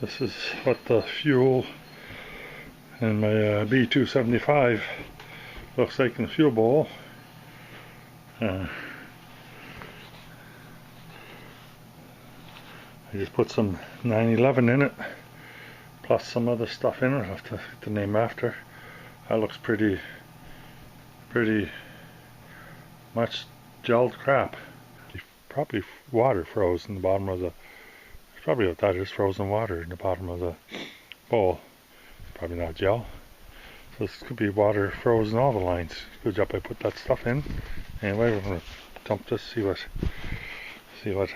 This is what the fuel in my B275 looks like in the fuel bowl. I just put some 911 in it, plus some other stuff in it. I have to get the name after. That looks pretty much gelled crap. Probably water froze in the bottom of the. Probably what that is, frozen water in the bottom of the bowl. Probably not gel. So this could be water frozen all the lines. Good job I put that stuff in. Anyway, we're gonna dump this, see what it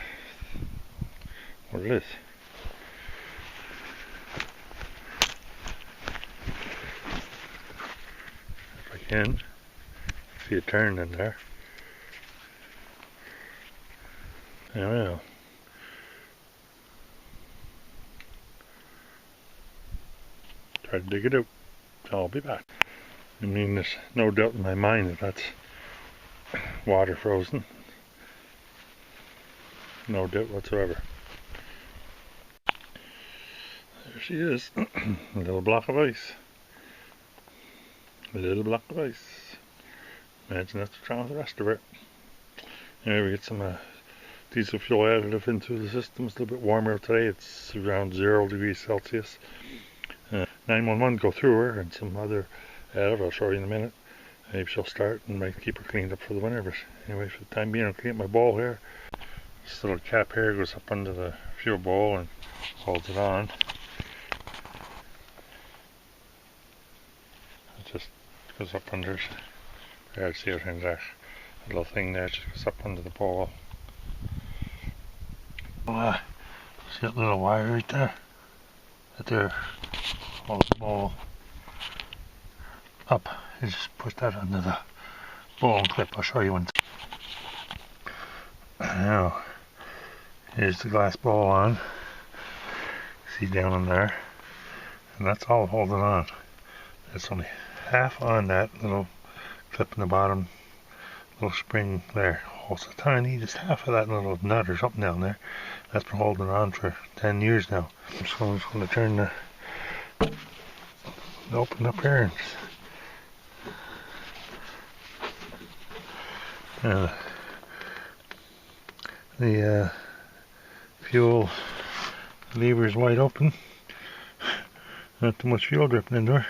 is. If I can see it turn in there. There we go. Try to dig it out. I'll be back. I mean, there's no doubt in my mind that that's water frozen. No doubt whatsoever. There she is. A little block of ice. A little block of ice. Imagine that's what's wrong with the rest of it. Anyway, we get some diesel fuel additive into the system. It's a little bit warmer today. It's around 0 degrees Celsius. 911 go through her and some other additive. I'll show you in a minute. Maybe she'll start and might keep her cleaned up for the winter. But anyway, for the time being, I'll clean up my bowl here. This little cap here goes up under the fuel bowl and holds it on. It just goes up under. There, see it in there. A little thing there just goes up under the bowl. See that little wire right there? Right there. Hold the bowl up. You just push that under the bowl and clip. I'll show you one. Now, here's the glass bowl on. See down in there, and that's all holding on. It's only half on that little clip in the bottom, little spring there. Also tiny, just half of that little nut or something down there. That's been holding on for 10 years now. So I'm just going to turn the open up here and the fuel lever is wide open. Not too much fuel dripping into her.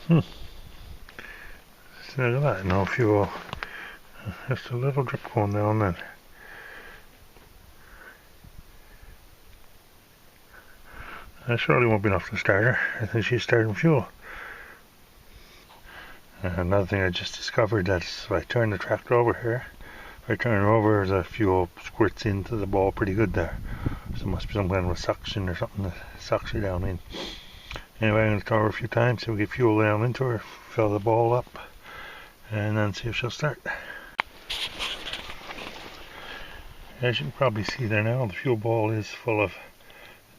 So look at that, no fuel. Just a little drip going down then. That surely won't be enough to start her. I think she's starting fuel. Another thing I just discovered, that if I turn the tractor over here, if I turn it over, the fuel squirts into the bowl pretty good there. So it must be some kind of a suction or something that sucks her down in. Anyway, I'm going to throw her a few times so we get fuel down into her, fill the bowl up, and then see if she'll start. As you can probably see there now, the fuel bowl is full of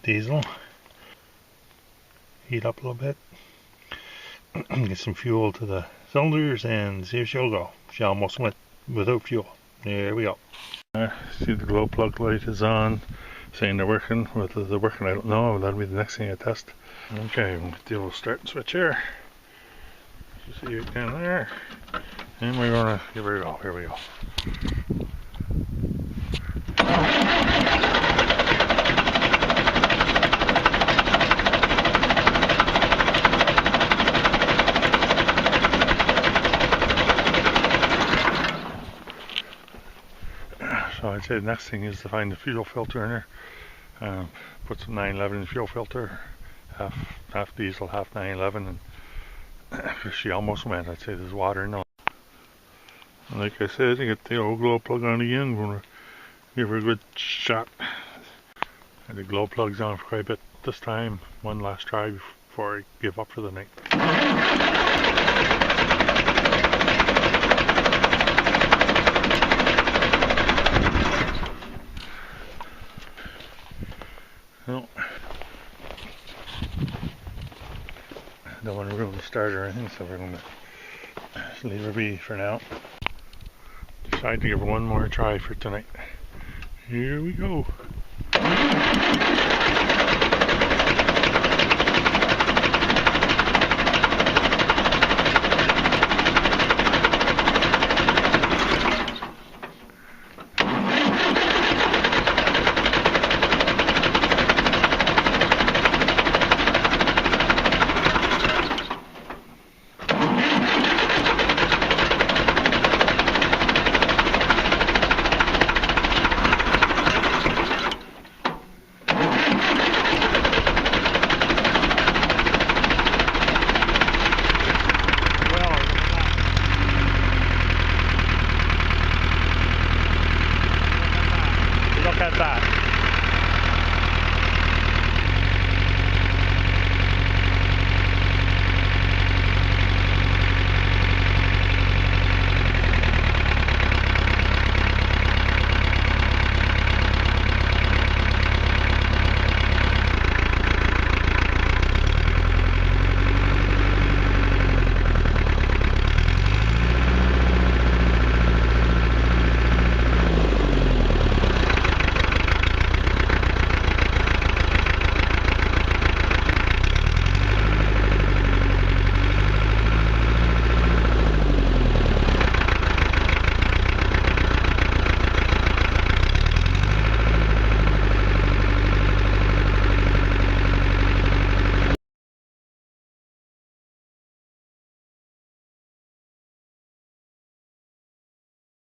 diesel. Heat up a little bit. Get some fuel to the cylinders and see if she'll go. She almost went without fuel. There we go. See the glow plug light is on, saying they're working. Whether they're working, I don't know. That'll be the next thing I test. Okay, we'll get the old start and switch here. You see it down there. And we're gonna give her a go. Here we go. So I'd say the next thing is to find the fuel filter in her. Put some 911 in the fuel filter, half diesel, half 911, and she almost went. I'd say there's water in it. And like I said, I get the old glow plug on again. I'm going to give her a good shot. And the glow plug's on for quite a bit this time. One last try before I give up for the night. No, I don't want to ruin the starter or anything, so we're going to just leave her be for now. Decided to give her one more try for tonight. Here we go.